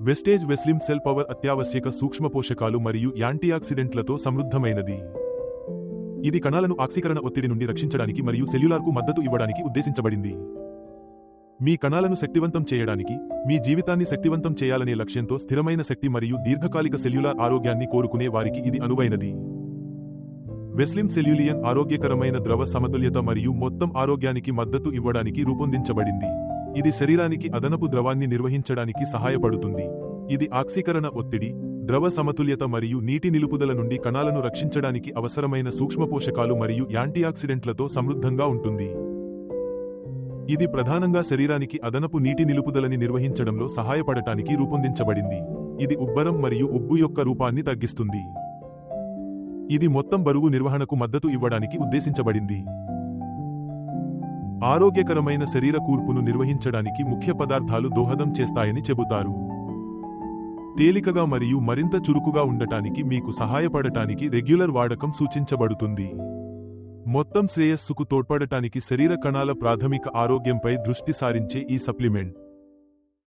Wastage వెస్లిమ్ cell power అత్యావశ్యక సూక్ష్మ పోషకాలు మరియు యాంటీఆక్సిడెంట్లతో సమృద్ధమైనది. ఇది కణాలను ఆక్సీకరణ ఒత్తిడి నుండి రక్షించడానికి మరియు సెల్యులార్కు మద్దతు ఇవ్వడానికి ఉద్దేశించబడింది. మీ కణాలను శక్తివంతం చేయడానికి, మీ జీవితాన్ని శక్తివంతం చేయాలనే లక్ష్యంతో స్థిరమైన శక్తి మరియు దీర్ఘకాలిక సెల్యులార్ ఆరోగ్యాన్ని కోరుకునే వారికి ఇది అనువైనది. వెస్లిమ్ సెల్యులియన్ ఆరోగ్యకరమైన ద్రవ సమతుల్యత మరియు మొత్తం ఆరోగ్యానికి మద్దతు ఇవ్వడానికి రూపొందించబడింది. ఇది శరీరానికి అదనపు ద్రవాన్ని నిర్వహించడానికి సహాయపడుతుంది. ఇది ఆక్సీకరణ ఒత్తిడి, ద్రవ సమతుల్యత మరియు నీటి నిలుపుదల నుండి కణాలను రక్షించడానికి అవసరమైన సూక్ష్మపోషకాలు మరియు యాంటీఆక్సిడెంట్లతో సమృద్ధంగా ఉంటుంది. ఇది ప్రధానంగా శరీరానికి అదనపు నీటి నిలుపుదలని నిర్వహించడంలో సహాయపడటానికి రూపొందించబడింది. ఇది ఉబ్బరం మరియు ఉబ్బు యొక్క రూపాన్ని తగ్గిస్తుంది. ఇది మొత్తం బరువు నిర్వహణకు మద్దతు ఇవ్వడానికి ఉద్దేశించబడింది. ఆరోగ్యకరమైన శరీర కూర్పును నిర్వహించడానికి ముఖ్య పదార్థాలు దోహదం చేస్తాయని చెబుతారు. తేలికగా మరియు మరింత చురుకుగా ఉండటానికి మీకు సహాయపడటానికి రెగ్యులర్ వాడకం సూచించబడుతుంది. మొత్తం శ్రేయస్సుకు తోడ్పడటానికి శరీర కణాల ప్రాథమిక ఆరోగ్యంపై దృష్టి సారించే ఈ సప్లిమెంట్